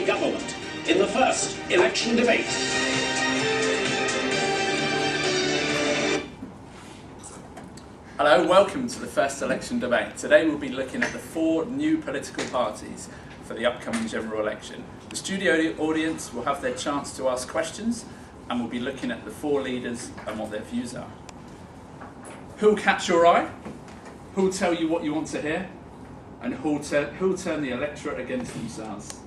party government in the first election debate. Hello, welcome to the first election debate. Today we'll be looking at the 4 new political parties for the upcoming general election. The studio audience will have their chance to ask questions, and we'll be looking at the 4 leaders and what their views are. Who'll catch your eye? Who'll tell you what you want to hear? And who'll turn the electorate against themselves?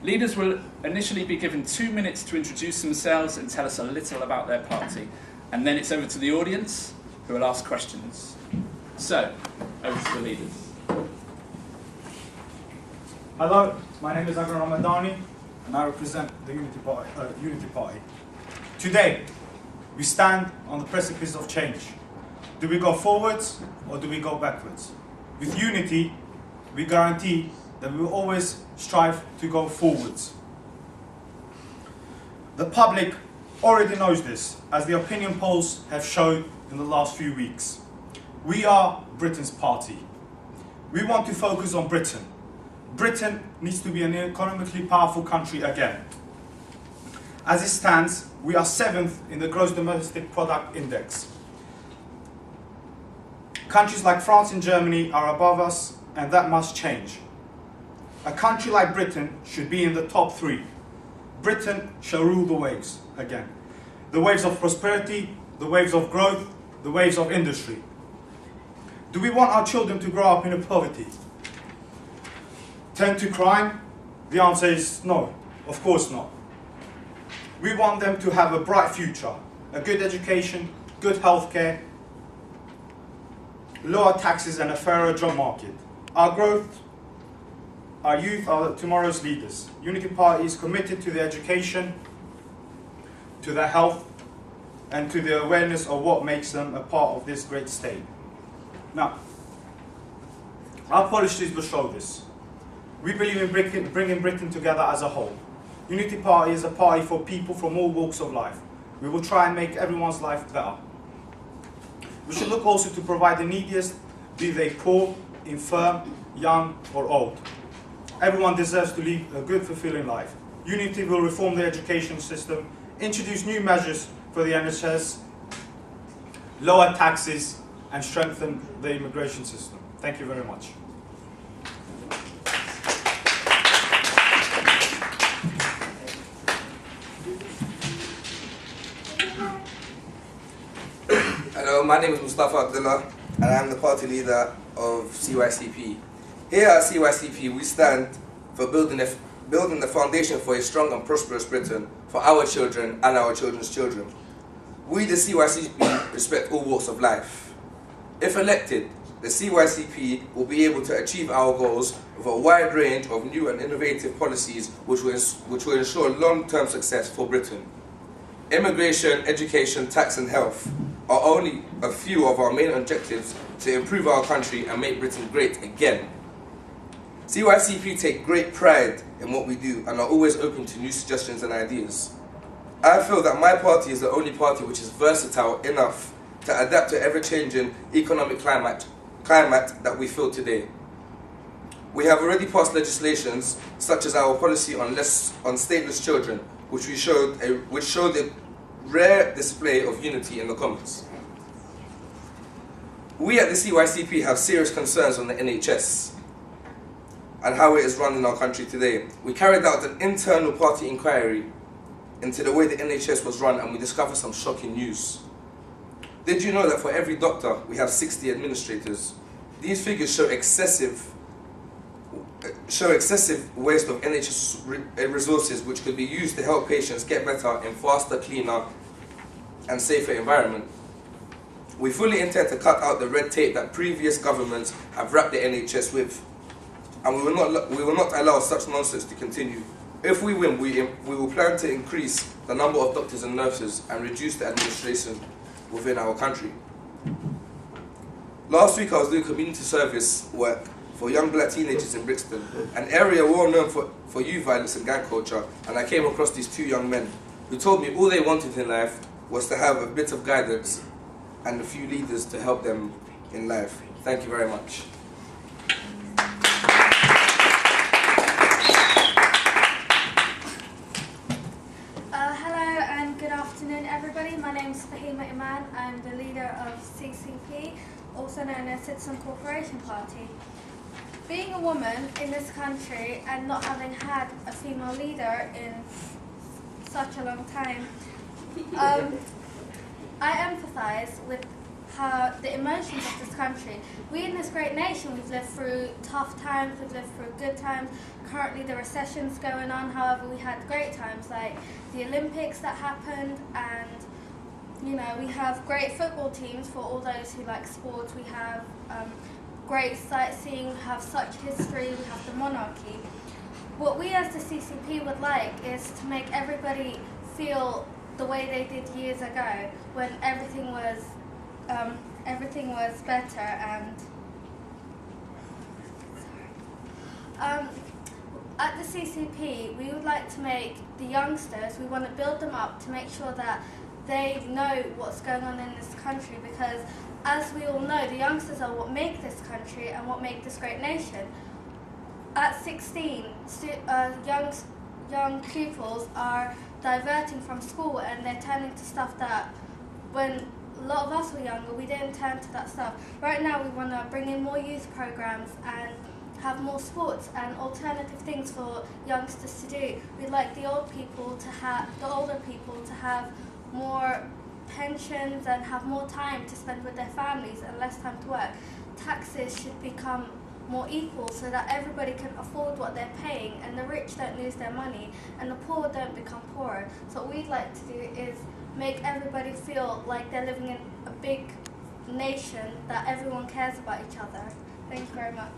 Leaders will initially be given 2 minutes to introduce themselves and tell us a little about their party. And then it's over to the audience, who will ask questions. So, over to the leaders. Hello, my name is Agar Ramadani, and I represent the Unity Party. Today, we stand on the precipice of change. Do we go forwards or do we go backwards? With Unity, we guarantee that we will always strive to go forwards. The public already knows this, as the opinion polls have shown in the last few weeks. We are Britain's party. We want to focus on Britain. Britain needs to be an economically powerful country again. As it stands, we are 7th in the Gross Domestic Product Index. Countries like France and Germany are above us, and that must change. A country like Britain should be in the top 3. Britain shall rule the waves again. The waves of prosperity, the waves of growth, the waves of industry. Do we want our children to grow up in poverty? Turn to crime? The answer is no, of course not. We want them to have a bright future, a good education, good healthcare, lower taxes and a fairer job market. Our growth, our youth are tomorrow's leaders. Unity Party is committed to their education, to their health, and to the awareness of what makes them a part of this great state. Now, our policies will show this. We believe in bringing Britain together as a whole. Unity Party is a party for people from all walks of life. We will try and make everyone's life better. We should look also to provide the neediest, be they poor, infirm, young or old. Everyone deserves to live a good, fulfilling life. Unity will reform the education system, introduce new measures for the NHS, lower taxes, and strengthen the immigration system. Thank you very much. Hello, my name is Mustafa Abdullah, and I am the party leader of CYCP. Here at CYCP, we stand for building the foundation for a strong and prosperous Britain for our children and our children's children. We, the CYCP, respect all walks of life. If elected, the CYCP will be able to achieve our goals with a wide range of new and innovative policies which will ensure long-term success for Britain. Immigration, education, tax and health are only a few of our main objectives to improve our country and make Britain great again. CYCP take great pride in what we do and are always open to new suggestions and ideas. I feel that my party is the only party which is versatile enough to adapt to ever-changing economic climate that we feel today. We have already passed legislations such as our policy on stateless children, which showed a rare display of unity in the Commons. We at the CYCP have serious concerns on the NHS and how it is run in our country today. We carried out an internal party inquiry into the way the NHS was run, and we discovered some shocking news. Did you know that for every doctor we have 60 administrators? These figures show excessive waste of NHS resources which could be used to help patients get better in faster, cleaner and safer environment. We fully intend to cut out the red tape that previous governments have wrapped the NHS with, and we will not allow such nonsense to continue. If we win, we will plan to increase the number of doctors and nurses and reduce the administration within our country. Last week I was doing community service work for young black teenagers in Brixton, an area well known for youth violence and gang culture, and I came across these 2 young men who told me all they wanted in life was to have a bit of guidance and a few leaders to help them in life. Thank you very much. also known as Citizen Corporation Party. Being a woman in this country and not having had a female leader in such a long time, I empathise with how the emotions of this country. We in this great nation, we've lived through tough times, we've lived through good times. Currently the recession's going on, however we had great times like the Olympics that happened, and you know, we have great football teams for all those who like sports. We have great sightseeing, we have such history, we have the monarchy. What we as the CCP would like is to make everybody feel the way they did years ago when everything was better, and at the CCP we would like to make the youngsters, we want to build them up to make sure that they know what's going on in this country, because as we all know, the youngsters are what make this country and what make this great nation. At 16, young pupils are diverting from school and they're turning to stuff that when a lot of us were younger, we didn't turn to that stuff. Right now we want to bring in more youth programs and have more sports and alternative things for youngsters to do. We'd like the older people to have more pensions and have more time to spend with their families and less time to work. Taxes should become more equal so that everybody can afford what they're paying and the rich don't lose their money and the poor don't become poorer. So what we'd like to do is make everybody feel like they're living in a big nation, that everyone cares about each other. Thank you very much.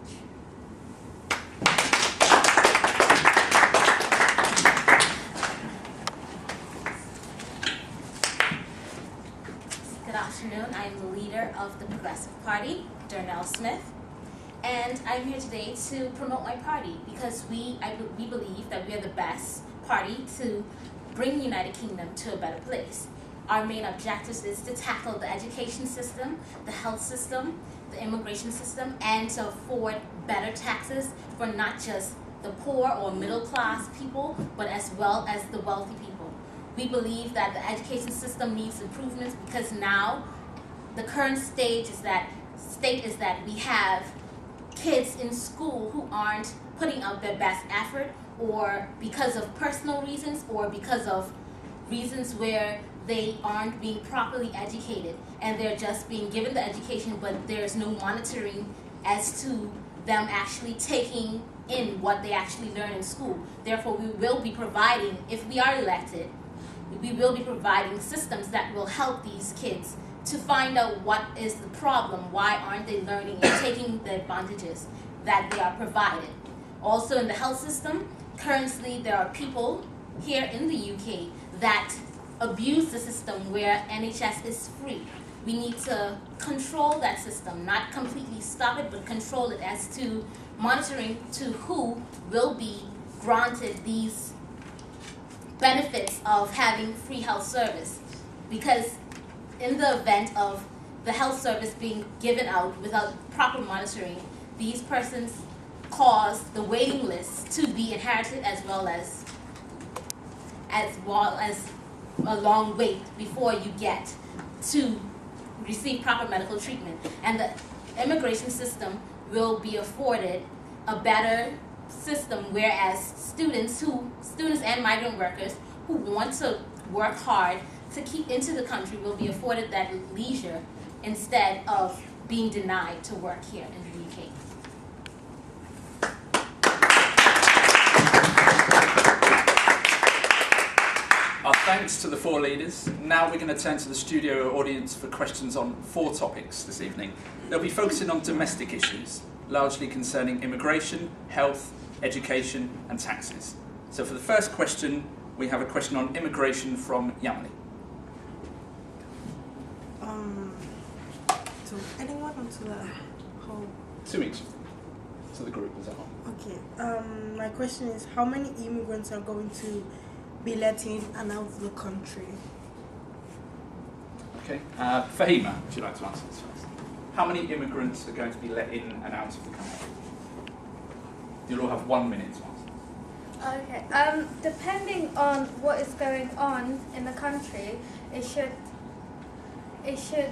Good afternoon. I am the leader of the Progressive Party, Darnell Smith, and I'm here today to promote my party because we believe that we are the best party to bring the United Kingdom to a better place. Our main objectives is to tackle the education system, the health system, the immigration system, and to afford better taxes for not just the poor or middle class people, but as well as the wealthy people. We believe that the education system needs improvements because now the current state is that we have kids in school who aren't putting out their best effort, or because of personal reasons or because of reasons where they aren't being properly educated and they're just being given the education but there's no monitoring as to them actually taking in what they actually learn in school. Therefore, we will be providing, if we are elected, we will be providing systems that will help these kids to find out what is the problem, why aren't they learning and taking the advantages that they are provided. Also in the health system, currently there are people here in the UK that abuse the system where NHS is free. We need to control that system, not completely stop it, but control it as to monitoring to who will be granted these benefits of having free health service. Because in the event of the health service being given out without proper monitoring, these persons cause the waiting list to be inherited as well as a long wait before you get to receive proper medical treatment. And the immigration system will be afforded a better system, whereas students and migrant workers who want to work hard to keep into the country will be afforded that leisure instead of being denied to work here in the UK. Our thanks to the four leaders. Now we're going to turn to the studio audience for questions on 4 topics this evening. They'll be focusing on domestic issues, largely concerning immigration, health, education and taxes. So for the first question, we have a question on immigration from Yamli. To anyone or to the whole? To each, to the group as a whole. Okay. My question is, how many immigrants are going to be let in and out of the country? Okay. Fahima, would you like to answer this first? How many immigrants are going to be let in and out of the country? You'll all have 1 minute to answer. Okay. Depending on what is going on in the country, it should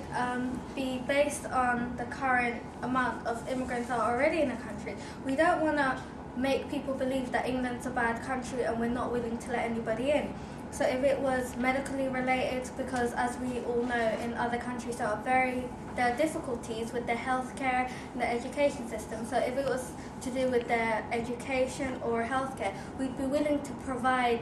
be based on the current amount of immigrants that are already in the country. We don't want to make people believe that England's a bad country and we're not willing to let anybody in. So if it was medically related, because as we all know in other countries there are difficulties with their healthcare and their education system. So if it was to do with their education or healthcare, we'd be willing to provide,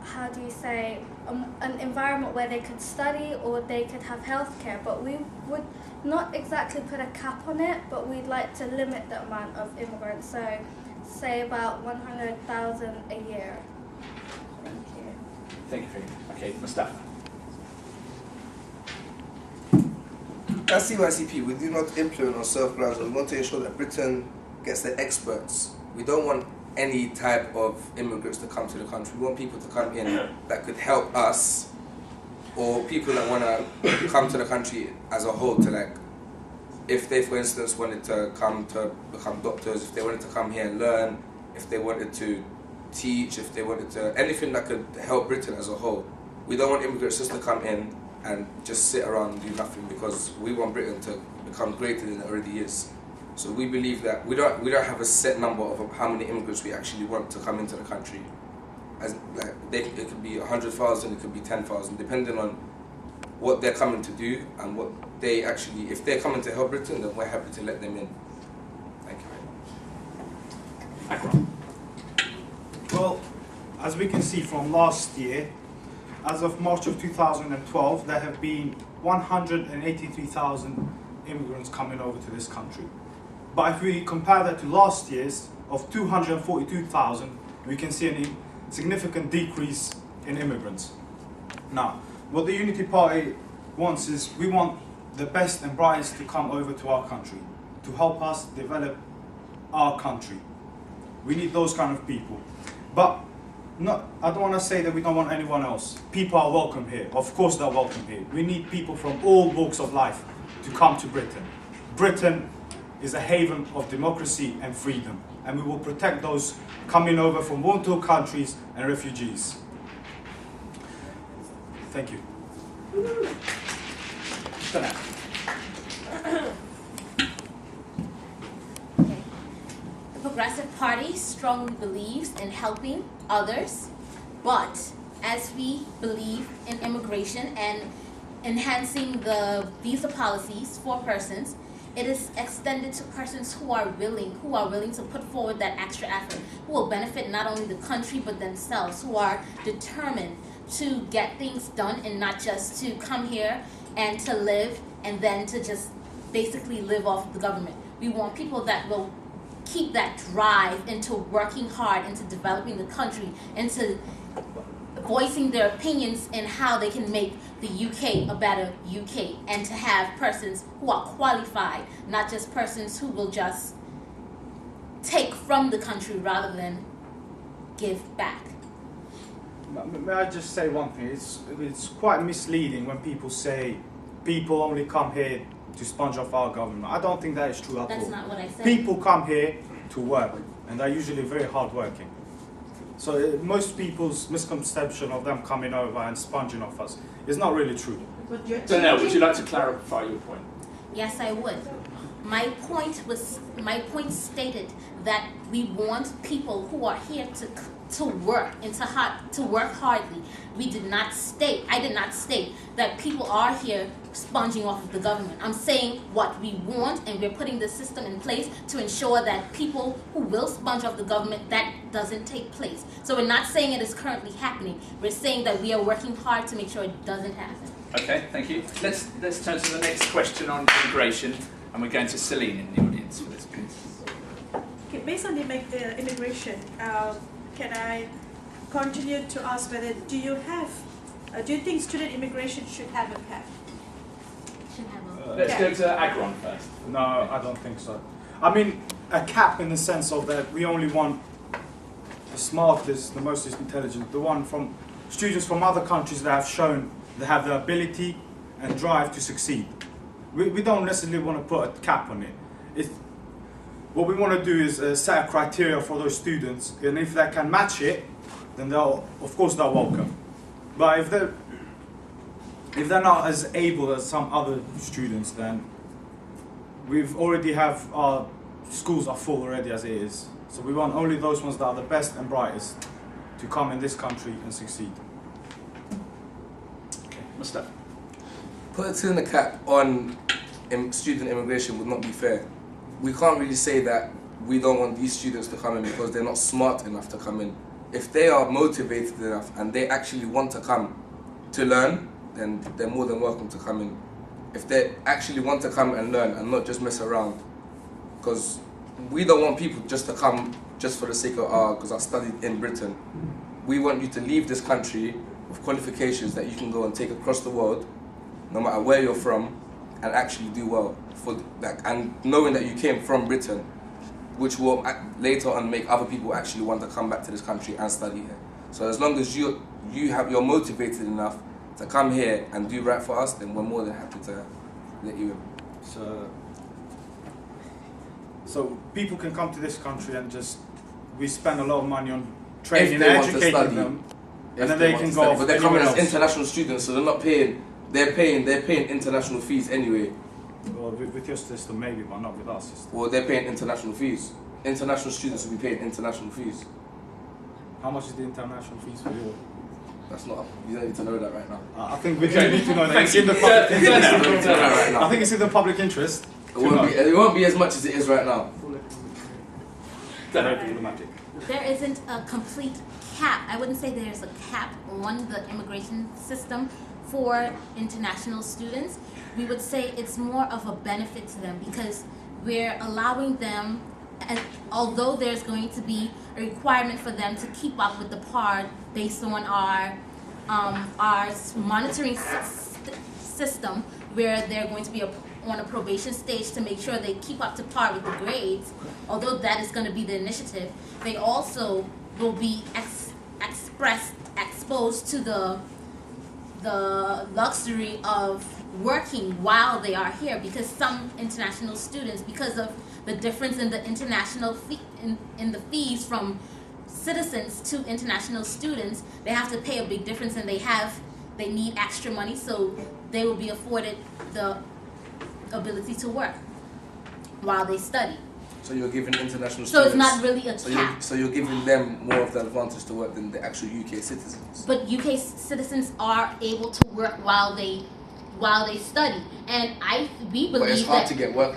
how do you say, an environment where they could study or they could have healthcare. But we would not exactly put a cap on it, but we'd like to limit the amount of immigrants. So say about 100,000 a year. Thank you. Thank you, Fiona. Okay, Mustafa. At CYCP, we do not implement on self-grounds, and we want to ensure that Britain gets the experts. We don't want any type of immigrants to come to the country. We want people to come in that could help us, or people that want to come to the country as a whole to, like, if they, for instance, wanted to come to become doctors, if they wanted to come here and learn, if they wanted to teach, if they wanted to, anything that could help Britain as a whole. We don't want immigrants just to come in and just sit around and do nothing, because we want Britain to become greater than it already is. So we believe that we don't have a set number of how many immigrants we actually want to come into the country. As like it could be 100,000, it could be 10,000, depending on what they're coming to do and what they actually. If they're coming to help Britain, then we're happy to let them in. Thank you very much. Well, as we can see from last year, as of March of 2012, there have been 183,000 immigrants coming over to this country. But if we compare that to last year's of 242,000, we can see a significant decrease in immigrants. Now, what the Unity Party wants is, we want the best and brightest to come over to our country, to help us develop our country. We need those kind of people. But I don't want to say that we don't want anyone else. People are welcome here. Of course they're welcome here. We need people from all walks of life to come to Britain. Britain is a haven of democracy and freedom, and we will protect those coming over from war-torn countries and refugees. Thank you. The Progressive Party strongly believes in helping others, but as we believe in immigration and enhancing the visa policies for persons, it is extended to persons who are willing to put forward that extra effort, who will benefit not only the country but themselves, who are determined to get things done and not just to come here and to live and then to just basically live off the government. We want people that will keep that drive into working hard, into developing the country, into voicing their opinions in how they can make the UK a better UK, and to have persons who are qualified, not just persons who will just take from the country rather than give back. May I just say one thing? It's quite misleading when people say people only come here to sponge off our government. I don't think that is true at all. That's not what I said. People come here to work, and they're usually very hardworking. So most people's misconception of them coming over and sponging off us is not really true. Danielle, would you like to clarify your point? Yes, I would. My point stated that we want people who are here to work and to work hardly. I did not state that people are here sponging off of the government. I'm saying what we want, and we're putting the system in place to ensure that people who will sponge off the government, that doesn't take place. So we're not saying it is currently happening. We're saying that we are working hard to make sure it doesn't happen. Okay, thank you. Let's turn to the next question on immigration, and we're going to Celine in the audience for this piece. Okay, based on the immigration, can I continue to ask whether do you think student immigration should have a cap? Let's go to Agron first. No, I don't think so. I mean, a cap in the sense of that we only want the smartest, the most intelligent, the one from students from other countries that have shown they have the ability and drive to succeed. We don't necessarily want to put a cap on it. What we want to do is set a criteria for those students, and if they can match it, then of course they're welcome. But if they're not as able as some other students, then we've already have our schools are full already as it is. So we want only those ones that are the best and brightest to come in this country and succeed. Okay, Mustafa. Putting a cap on student immigration would not be fair. We can't really say that we don't want these students to come in because they're not smart enough to come in. If they are motivated enough and they actually want to come to learn, then they're more than welcome to come in. If they actually want to come and learn and not just mess around, because we don't want people just to come just for the sake of, because I studied in Britain. We want you to leave this country with qualifications that you can go and take across the world, no matter where you're from, and actually do well. And knowing that you came from Britain, which will later on make other people actually want to come back to this country and study here. So as long as you're motivated enough to come here and do right for us, then we're more than happy to let you in. So people can come to this country and we spend a lot of money on training and educating them, and then they can go off. But they're coming as else. international students, so they're not paying. They're paying international fees anyway. Well, with your system maybe, but not with our system. Well, they're paying international fees. International students will be paying international fees. How much is the international fees for you? That's not. You don't need to know that right now. I think we do need to know that. It's in the public interest. I think it's in the public interest. It won't be as much as it is right now. Very problematic. There isn't a complete cap. I wouldn't say there's a cap on the immigration system for international students. We would say it's more of a benefit to them because we're allowing them, and although there's going to be a requirement for them to keep up with the PAR based on our monitoring system, where they're going to be on a probation stage to make sure they keep up to par with the grades, although that is going to be the initiative, they also will be exposed to the luxury of working while they are here, because some international students, because of the difference in the international in the fees from citizens to international students, they have to pay a big difference, and they need extra money, so they will be afforded the ability to work while they study. So you're giving international students. So it's not really a cap. So you're giving them more of the advantage to work than the actual UK citizens. But UK citizens are able to work while they study, and we believe but it's hard that to get work.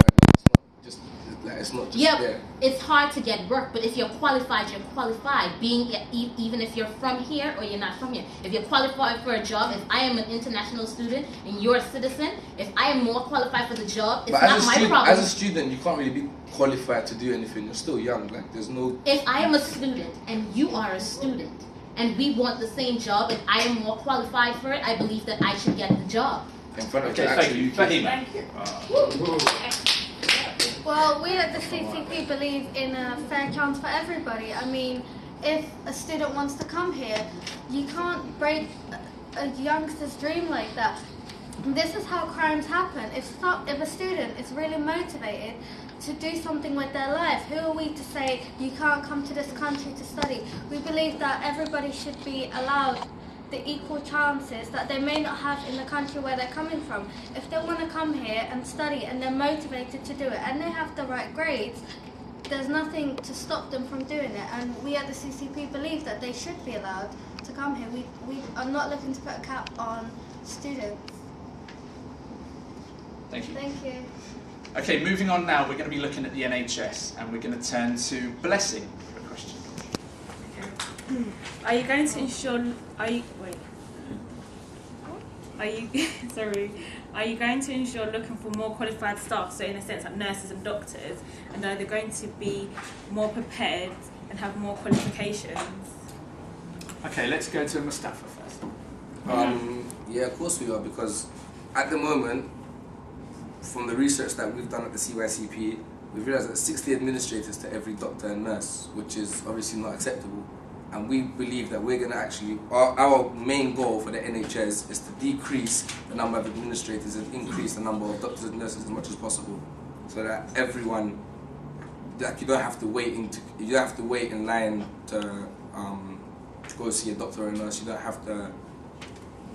It's not just yeah, there. it's hard to get work, but if you're qualified, you're qualified. Even if you're from here or you're not from here, if you're qualified for a job, if I am an international student and you're a citizen, if I am more qualified for the job, it's not my problem. As a student, you can't really be qualified to do anything. You're still young. Like there's no. If I am a student and you are a student, and we want the same job, and I am more qualified for it, I believe that I should get the job. In front of Okay, thank you. Thank you. Well, we at the CCP believe in a fair chance for everybody. I mean, if a student wants to come here, you can't break a youngster's dream like that. This is how crimes happen. If a student is really motivated to do something with their life, who are we to say you can't come to this country to study? We believe that everybody should be allowed the equal chances that they may not have in the country where they're coming from. If they want to come here and study and they're motivated to do it and they have the right grades, there's nothing to stop them from doing it. And we at the CCP believe that they should be allowed to come here. We are not looking to put a cap on students. Thank you. Thank you. Okay, moving on now, we're going to be looking at the NHS, and we're going to turn to Blessing for a question. Are you going to ensure? Are you going to ensure looking for more qualified staff? So in a sense, like nurses and doctors, and are they going to be more prepared and have more qualifications? Okay, let's go to Mustafa first. Yeah, of course we are, because at the moment, from the research that we've done at the CYCP, we've realised that 60 administrators to every doctor and nurse, which is obviously not acceptable. And we believe that we're going to actually, our main goal for the NHS is to decrease the number of administrators and increase the number of doctors and nurses as much as possible, so that everyone, like you don't have to wait in line to go see a doctor or a nurse. You don't have to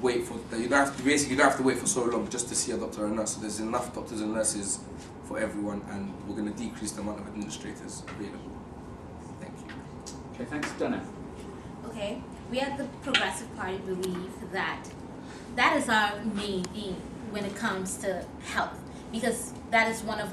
wait for that. You don't have to basically, you don't have to wait for so long just to see a doctor or a nurse. So there's enough doctors and nurses for everyone, and we're going to decrease the amount of administrators available. Thank you. Okay, thanks, Donna. Okay, we at the Progressive Party believe that that is our main aim when it comes to health, because that is one of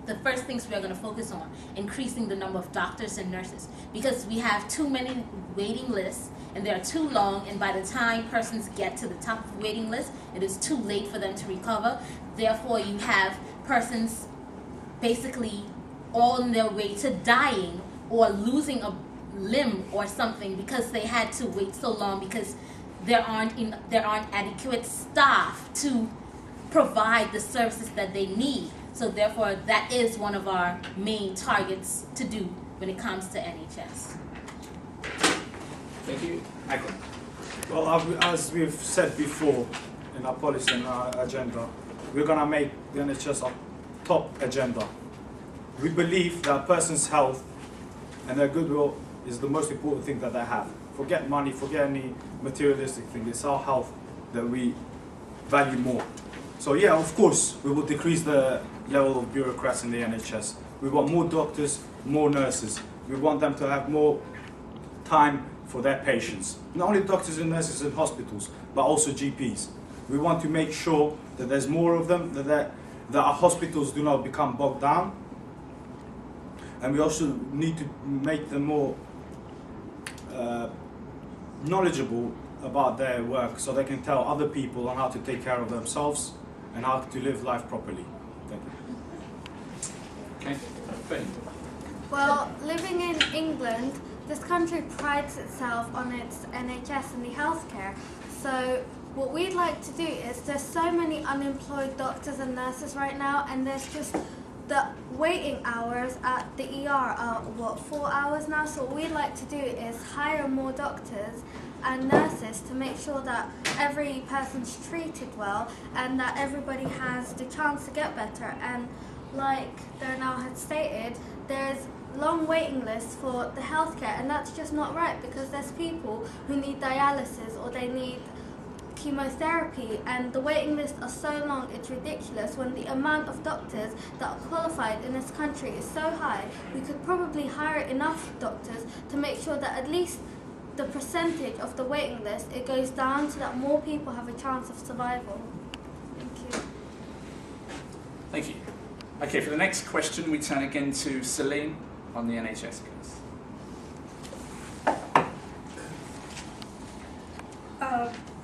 the first things we are going to focus on, increasing the number of doctors and nurses, because we have too many waiting lists and they are too long, and by the time persons get to the top of the waiting list, it is too late for them to recover. Therefore, you have persons basically on their way to dying or losing a limb or something because they had to wait so long because there aren't adequate staff to provide the services that they need. So therefore, that is one of our main targets to do when it comes to NHS. Thank you. Michael. Well, as we've said before in our policy and our agenda, we're going to make the NHS our top agenda. We believe that a person's health and their goodwill is the most important thing that they have. Forget money, forget any materialistic thing. It's our health that we value more. So yeah, of course, we will decrease the level of bureaucrats in the NHS. We want more doctors, more nurses. We want them to have more time for their patients. Not only doctors and nurses in hospitals, but also GPs. We want to make sure that there's more of them, that our hospitals do not become bogged down. And we also need to make them more knowledgeable about their work so they can tell other people on how to take care of themselves and how to live life properly. Thank you. Okay. Ben. Well, living in England, this country prides itself on its NHS and the healthcare. So what we'd like to do is, there's so many unemployed doctors and nurses right now, and there's just the waiting hours at the ER are, 4 hours now? So what we'd like to do is hire more doctors and nurses to make sure that every person's treated well and that everybody has the chance to get better. And like Darnell had stated, there's long waiting lists for the healthcare, and that's just not right, because there's people who need dialysis or they need chemotherapy, and the waiting lists are so long it's ridiculous. When the amount of doctors that are qualified in this country is so high, we could probably hire enough doctors to make sure that at least the percentage of the waiting list, it goes down so that more people have a chance of survival. Thank you. Thank you. Okay, for the next question, we turn again to Celine on the NHS case.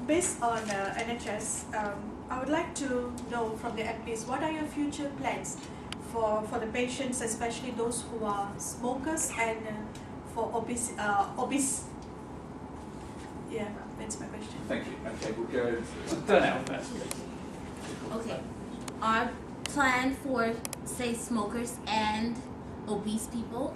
Based on NHS, I would like to know from the MPs, what are your future plans for the patients, especially those who are smokers and for obese? Yeah, that's my question. Thank you. Okay, we'll go to Darnell first. Okay, our plan for, say, smokers and obese people,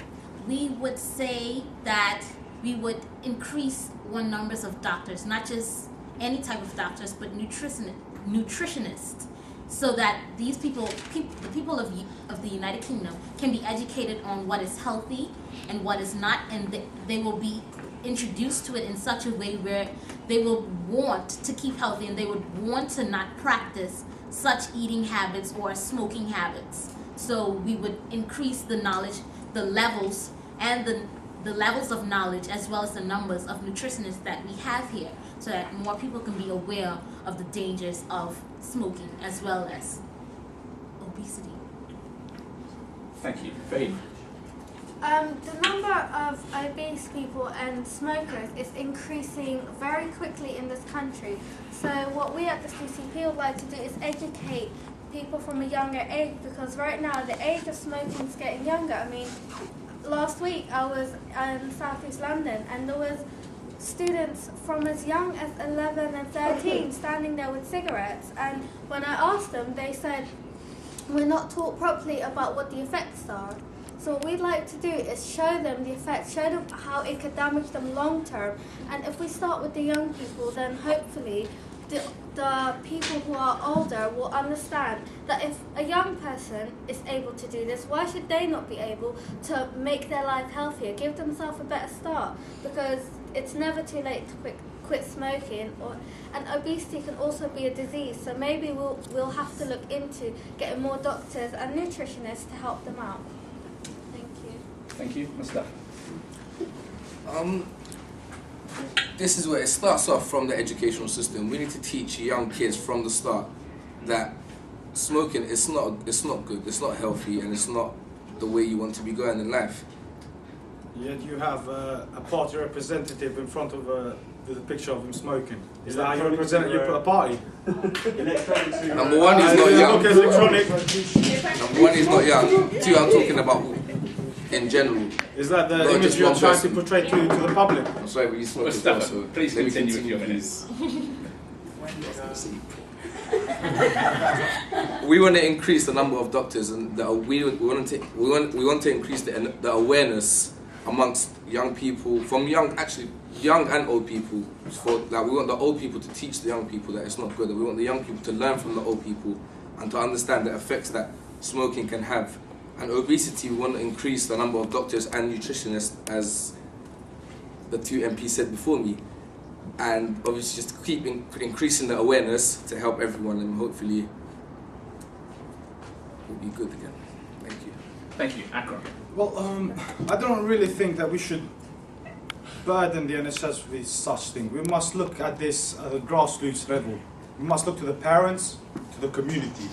we would say that we would increase numbers of doctors, not just any type of doctors, but nutritionists, so that these people, the people of the United Kingdom, can be educated on what is healthy and what is not, and they will be introduced to it in such a way where they will want to keep healthy and they would want to not practice such eating habits or smoking habits. So we would increase the knowledge, the levels, and the levels of knowledge, as well as the numbers of nutritionists that we have here, so that more people can be aware of the dangers of smoking as well as obesity. Thank you. Faye. The number of obese people and smokers is increasing very quickly in this country. So what we at the CCP would like to do is educate people from a younger age, because right now the age of smoking is getting younger. I mean, last week I was in South East London, and there was students from as young as 11 and 13 standing there with cigarettes, and when I asked them, they said, we're not taught properly about what the effects are. So what we'd like to do is show them the effects, show them how it could damage them long term, and if we start with the young people, then hopefully the people who are older will understand that if a young person is able to do this, why should they not be able to make their life healthier, give themselves a better start? Because it's never too late to quit smoking, and obesity can also be a disease, so maybe we'll have to look into getting more doctors and nutritionists to help them out. Thank you. Thank you, Mustafa. This is where it starts off from the educational system. We need to teach young kids from the start that smoking is not good, it's not healthy, and it's not the way you want to be going in life. Yet you have a party representative in front of the picture of him smoking. Is that how you represent a party? Number one, he's not young. Number one, he's not young. Two, I'm talking about in general. Is that the image you're trying to portray to the public? I'm sorry, but you smoke as well, so please let me continue with your minutes. We want to increase the number of doctors, and we want to increase the awareness amongst young people, from young and old people. We want the old people to teach the young people that it's not good, and we want the young people to learn from the old people and to understand the effects that smoking can have. And obesity, we want to increase the number of doctors and nutritionists, as the two MPs said before me. And obviously just keep increasing the awareness to help everyone, and hopefully we'll be good again. Thank you. Thank you. Akram. Well, I don't really think that we should burden the NHS with such thing. We must look at this at a grassroots level. We must look to the parents, to the community.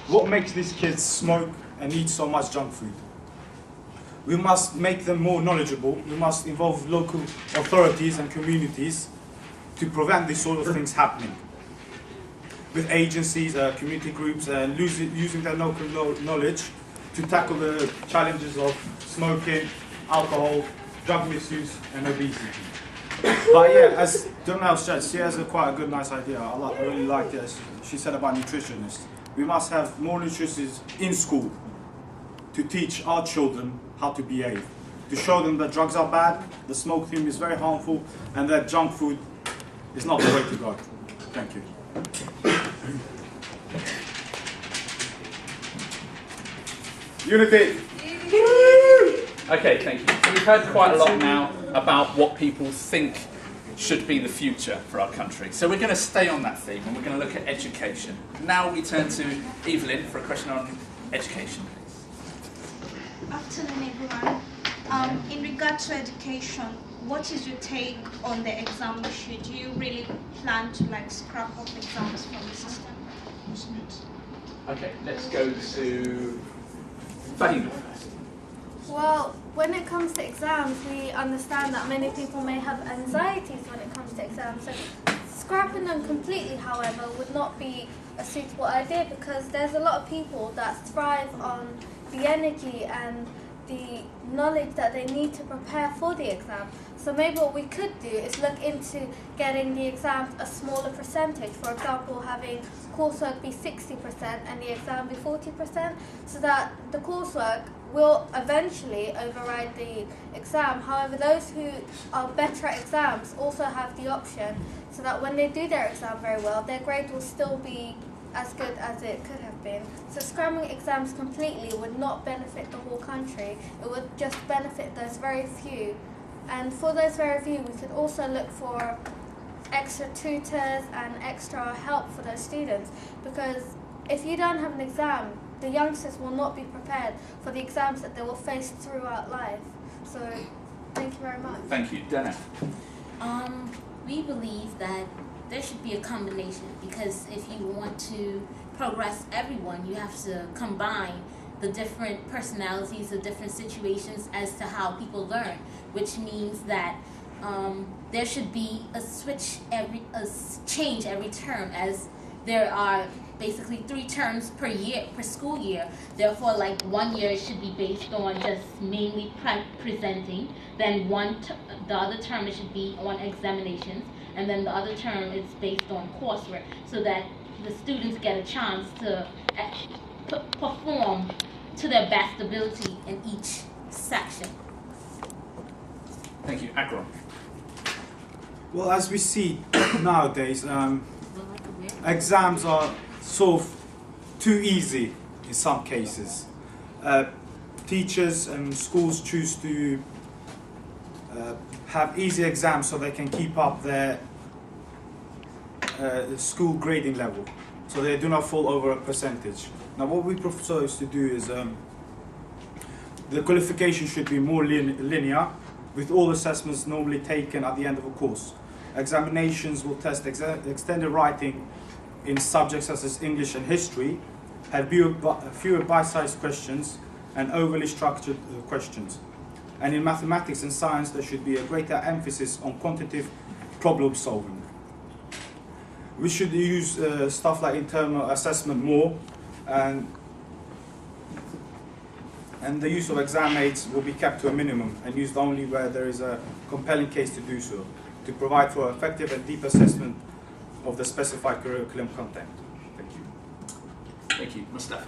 What makes these kids smoke and eat so much junk food? We must make them more knowledgeable. We must involve local authorities and communities to prevent these sort of things happening. With agencies, community groups, and using their local knowledge to tackle the challenges of smoking, alcohol, drug misuse, and obesity. But yeah, as Donnell said, she has quite a good, nice idea. I really liked it. She said about nutritionists. We must have more nutritionists in school to teach our children how to behave, to show them that drugs are bad, the smoking is very harmful, and that junk food is not the way to go. Thank you. Unity! Okay, thank you. So we've heard quite a lot now about what people think should be the future for our country. So we're going to stay on that theme, and we're going to look at education. Now we turn to Evelyn for a question on education. Afternoon, everyone. In regard to education, what is your take on the exam issue? Do you really plan to scrap off exams from the system? Okay, let's go to Fahima first. Well, when it comes to exams, we understand that many people may have anxieties when it comes to exams. So scrapping them completely, however, would not be a suitable idea, because there's a lot of people that thrive on the energy and the knowledge that they need to prepare for the exam. So maybe what we could do is look into getting the exams a smaller percentage. For example, having coursework be 60% and the exam be 40%, so that the coursework will eventually override the exam. However, those who are better at exams also have the option, so that when they do their exam very well, their grade will still be as good as it could have been. So scrapping exams completely would not benefit the whole country. It would just benefit those very few. And for those very few, we could also look for extra tutors and extra help for those students, because if you don't have an exam, the youngsters will not be prepared for the exams that they will face throughout life. So thank you very much. Thank you. Dana. We believe that there should be a combination, because if you want to progress everyone, you have to combine the different personalities, the different situations as to how people learn, which means that there should be a change every term, as there are basically 3 terms per year, per school year. Therefore, 1 year should be based on just mainly presenting, then the other term it should be on examinations, and then the other term is based on coursework, so that the students get a chance to perform to their best ability in each section. Thank you. Akram. Well, as we see nowadays, exams are sort of too easy in some cases. Teachers and schools choose to have easy exams so they can keep up their school grading level, so they do not fall over a percentage. Now what we propose to do is the qualification should be more linear, with all assessments normally taken at the end of a course. Examinations will test extended writing in subjects such as English and history, have fewer bite-sized questions and overly structured questions. And in mathematics and science, there should be a greater emphasis on quantitative problem solving. We should use stuff like internal assessment more, and the use of exam aids will be kept to a minimum and used only where there is a compelling case to do so, to provide for effective and deep assessment of the specified curriculum content. Thank you. Thank you. Mustafa.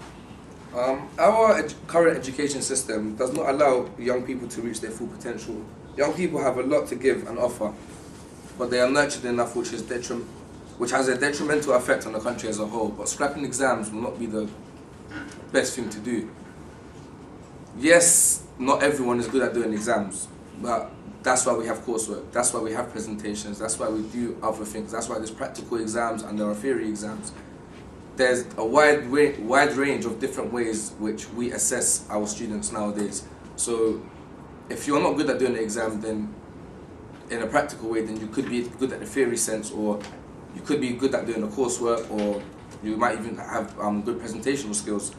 Our current education system does not allow young people to reach their full potential. Young people have a lot to give and offer, but they are nurtured enough, which has a detrimental effect on the country as a whole. But scrapping exams will not be the best thing to do. Yes, not everyone is good at doing exams, but that's why we have coursework, that's why we have presentations, that's why we do other things, that's why there's practical exams and there are theory exams. There's a wide range of different ways which we assess our students nowadays. So if you're not good at doing the exam, then in a practical way, then you could be good at the theory sense, or you could be good at doing the coursework, or you might even have good presentational skills.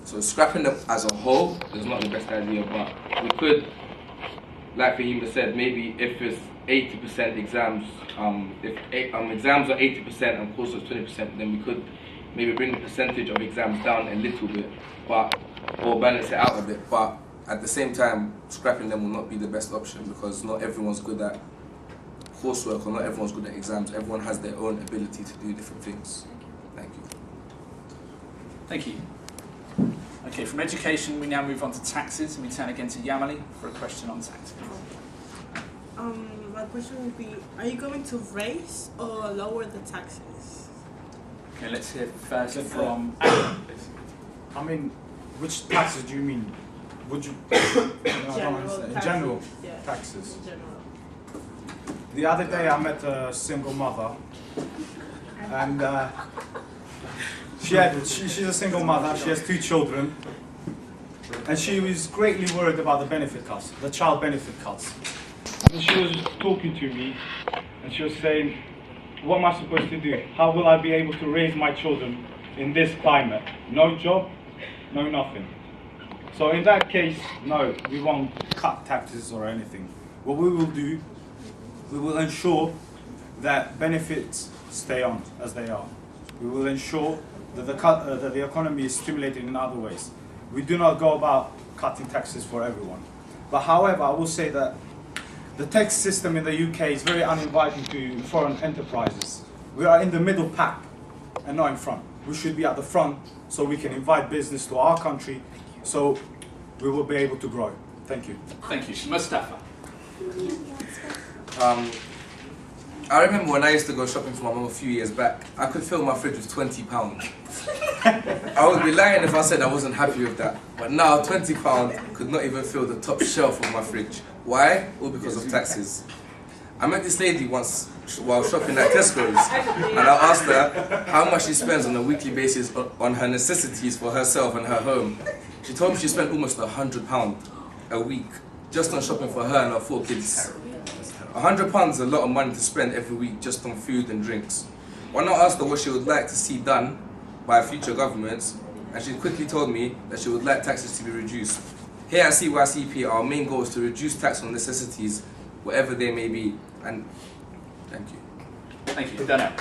So scrapping them as a whole is not the best idea, but we could, like Fahima said, maybe if it's 80% exams, if exams are 80% and courses 20%, then we could maybe bring the percentage of exams down a little bit, or balance it out a bit. But at the same time, scrapping them will not be the best option, because not everyone's good at coursework or not everyone's good at exams. Everyone has their own ability to do different things. Thank you. Thank you. Okay, from education we now move on to taxes, and we turn again to Yamali for a question on taxes. My question would be, are you going to raise or lower the taxes? Okay, let's hear first from Adam, please. I mean, which taxes do you mean? Would you? I don't understand. In general, yeah. Taxes. In general. The other day I met a single mother, and she's a single mother. She has 2 children, and she was greatly worried about the benefit cuts, the child benefit cuts. And she was talking to me, and she was saying, "What am I supposed to do? How will I be able to raise my children in this climate? No job, no nothing." So in that case, no, we won't cut taxes or anything. What we will do, we will ensure that benefits stay on as they are. We will ensure that the economy is stimulated in other ways. We do not go about cutting taxes for everyone. But however, I will say that the tax system in the UK is very uninviting to foreign enterprises. We are in the middle pack and not in front. We should be at the front so we can invite business to our country, so we will be able to grow. Thank you. Thank you. Mustafa. I remember when I used to go shopping for my mum a few years back, I could fill my fridge with £20. I would be lying if I said I wasn't happy with that. But now £20 could not even fill the top shelf of my fridge. Why? All because of taxes. I met this lady once while shopping at Tesco's, and I asked her how much she spends on a weekly basis on her necessities for herself and her home. She told me she spent almost £100 a week just on shopping for her and her 4 kids. £100 is a lot of money to spend every week just on food and drinks. When I asked her what she would like to see done by future governments, and she quickly told me that she would like taxes to be reduced. Here at CYCP, our main goal is to reduce tax on necessities, whatever they may be. And thank you. Thank you. Dana.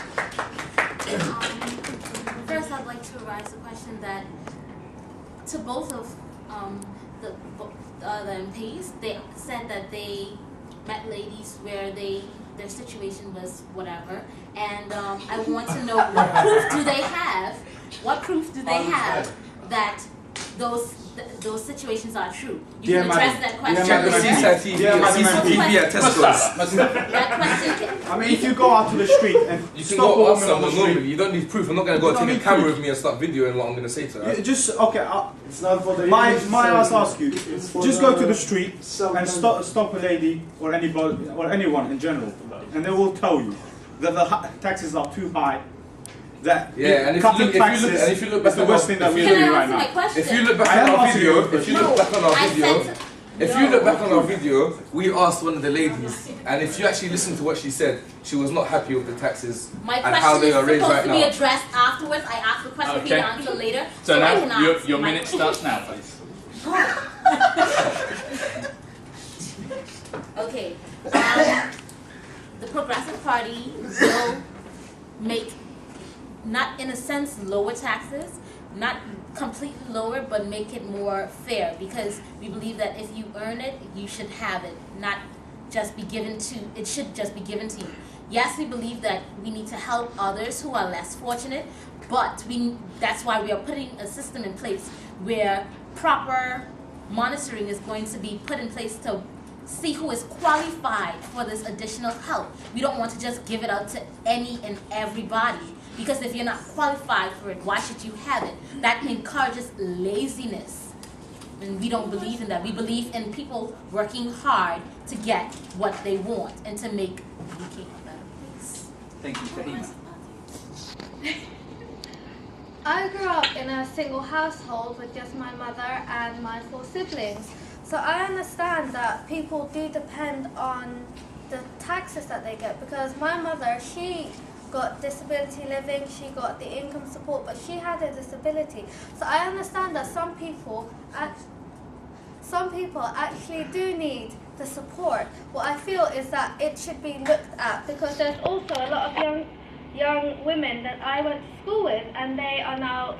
First, I'd like to raise a question that to both of the MPs, they said that they met ladies where their situation was whatever, and I want to know what proof do they have? What proof do they have that those situations are true? You can address that question. CCTV at Tesco's. That question I mean, if you go out to the street and You can stop a go ask woman on the someone street, normally. You don't need proof. I'm not going to go You don't take a need camera proof. with me and start videoing what I'm going to say to her. just okay. It's not for the My image I to ask you, it's for just the go to the street and self- stop a lady or anybody or anyone in general, and they will tell you that the taxes are too high. That Yeah, and cutting taxes if you look back is the at worst our- thing that if we're you- doing Can I right answer my now. question? If you look back I at am our asking video, you a if you question. look back on our I video, said if you look back on our video, we asked one of the ladies, and if you actually listen to what she said, she was not happy with the taxes My and how question they is are raised supposed right to be now. addressed afterwards. I asked the question for you Okay. to answer later. So I can now your ask my- minute starts now, please. Okay. The Progressive Party will make, not in a sense, lower taxes, not completely lower, but make it more fair, because we believe that if you earn it, you should have it, not just be given to, it should just be given to you. Yes, we believe that we need to help others who are less fortunate, but that's why we are putting a system in place where proper monitoring is going to be put in place to see who is qualified for this additional help. We don't want to just give it out to any and everybody, because if you're not qualified for it, why should you have it? That encourages laziness, and we don't believe in that. We believe in people working hard to get what they want and to make UK a better place. Thank you, Fahima. I grew up in a single household with just my mother and my 4 siblings. So I understand that people do depend on the taxes that they get, because my mother, she got disability living, she got the income support, but she had a disability. So I understand that some people actually do need the support. What I feel is that it should be looked at, because there's also a lot of young women that I went to school with, and they are now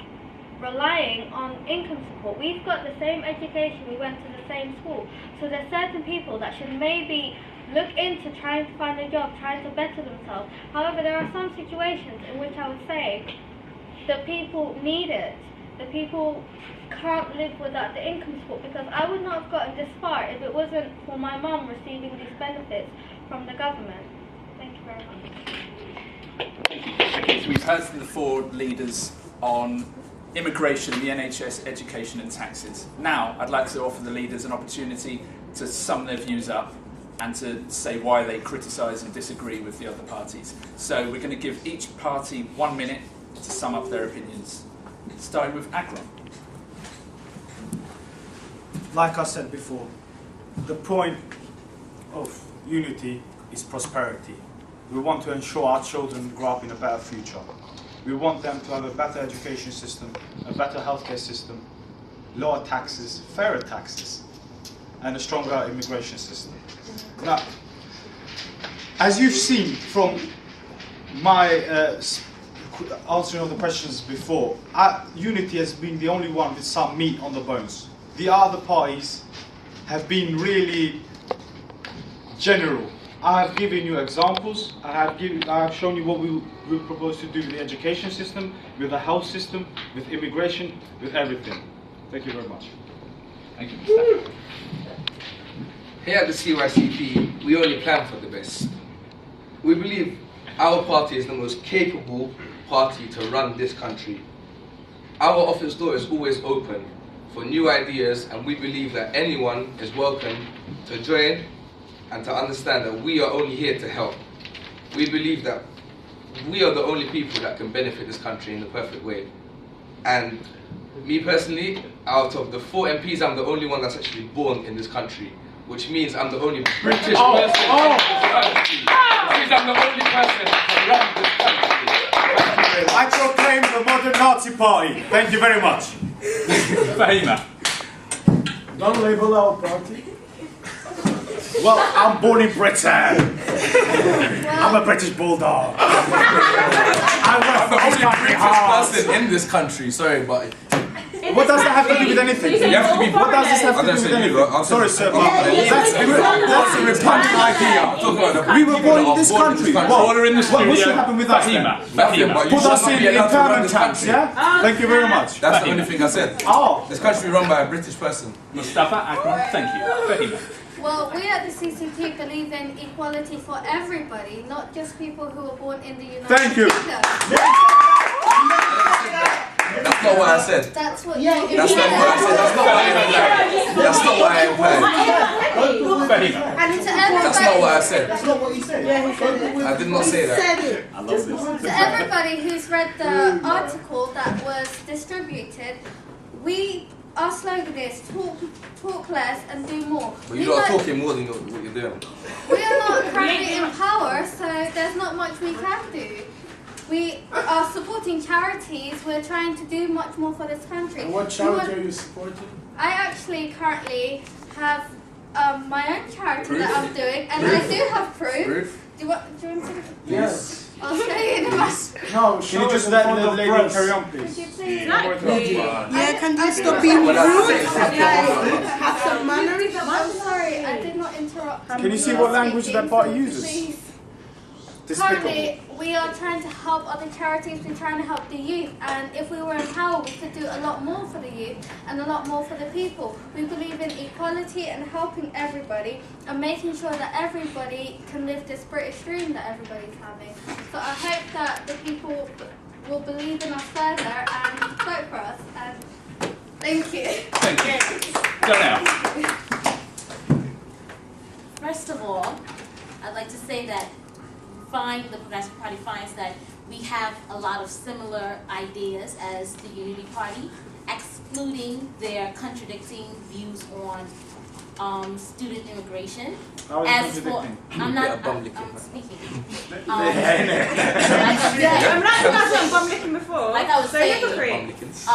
relying on income support. We've got the same education, we went to the same school. So there's certain people that should maybe look into trying to find a job, trying to better themselves. However, there are some situations in which I would say the people need it. The people can't live without the income support, because I would not have gotten this far if it wasn't for my mum receiving these benefits from the government. Thank you very much. Okay, so we've heard from the 4 leaders on immigration, the NHS, education and taxes. Now, I'd like to offer the leaders an opportunity to sum their views up and to say why they criticise and disagree with the other parties. So we're going to give each party 1 minute to sum up their opinions. Starting with Akram. Like I said before, the point of unity is prosperity. We want to ensure our children grow up in a better future. We want them to have a better education system, a better healthcare system, lower taxes, fairer taxes, and a stronger immigration system. Now, as you've seen from my answering all the questions before, unity has been the only one with some meat on the bones. The other parties have been really general. I have given you examples. I have shown you what we propose to do with the education system, with the health system, with immigration, with everything. Thank you very much. Thank you, Mustafa. Here at the CYCP, we only plan for the best. We believe our party is the most capable party to run this country. Our office door is always open for new ideas, and we believe that anyone is welcome to join and to understand that we are only here to help. We believe that we are the only people that can benefit this country in the perfect way. And me personally, out of the 4 MPs, I'm the only one that's actually born in this country, which means I'm the only British person in this country. Which means I'm the only person that can run this country. I proclaim the modern Nazi party. Thank you very much. Fahima. Don't label our party. Well, I'm born in Britain. I'm a British bulldog. I work for this country hard. Person in this country, sorry, but What does that have to do with anything? you have to be. What does this have to do with anything? Sorry, sir, but that's a Republican idea. We were born in this country. Order in the studio. What should happen with us then? Fahima. Put us in permanent tax, yeah? Thank you very much. That's the only thing I said. Oh. This country is run by a British person. Mustafa, Akram, thank you. Fahima. Well, we at the CCP believe in equality for everybody, not just people who are born in the United Thank you. Kingdom. That's not what I said. That's what Yeah, you That's not what I said. That's not what I implied. That's not what I implied. And to That's not what I said. That's not what you said. Yeah, he said it. I did not say that. Said it. I love this. To everybody who's read the article that was distributed, our slogan is talk less and do more. But you're not talking more than what you're doing. We are not currently in power, so there's not much we can do. We are supporting charities. We're trying to do much more for this country. And what charity are you supporting? I actually currently have my own charity that I'm doing, and I do have proof. Do you want to see? Yes. I'll show you the map. No, Can you just let the lady carry on, Could please? you please? Yeah, can you stop being rude? Have some manners. I'm sorry, I did not interrupt. Can you see what language that party uses? Please. Despicable. Currently, we are trying to help other charities, we're trying to help the youth, and if we were in power, we could do a lot more for the youth and a lot more for the people. We believe in equality and helping everybody and making sure that everybody can live this British dream that everybody's having. So I hope that the people will believe in us further and vote for us. And thank you. Thank you. Go now. First of all, I'd like to say that the Progressive Party finds that we have a lot of similar ideas as the Unity Party, excluding their contradicting views on student immigration. As for, I'm speaking. I'm not saying bum licking before. Like I was so saying, hypocrite.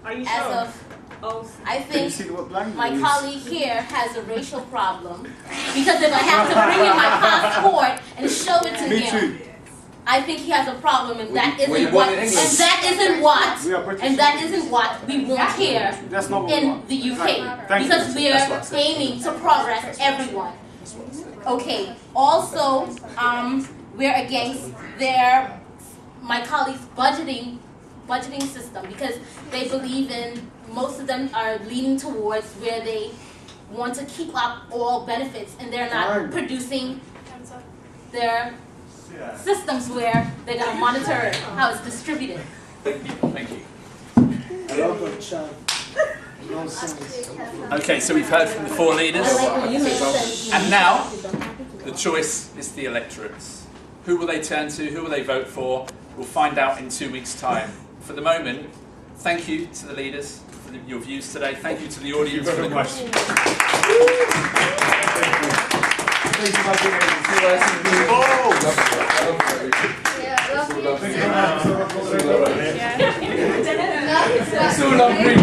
Are you as sure? of I Can you think see what language my it is? colleague here has a racial problem because if I have to bring in my passport and show it to Me him, too. I think he has a problem, and that Were you isn't born what, in and England? that isn't what, We are British. and that isn't what we want here That's not what we in want. the UK Thank you. because we That's what I are said. aiming to progress everyone. Okay. Also, we're against my colleagues' budgeting system because they believe in. Most of them are leaning towards where they want to keep up all benefits and they're not producing their systems where they're going to monitor how it's distributed. Thank you. I love a child. Nonsense. Okay, so we've heard from the four leaders. I like when you make sense. And now, the choice is the electorates. Who will they turn to? Who will they vote for? We'll find out in 2 weeks' time. For the moment, thank you to the leaders for your views today. Thank you to the audience for the questions. Yeah, love you. So lovely.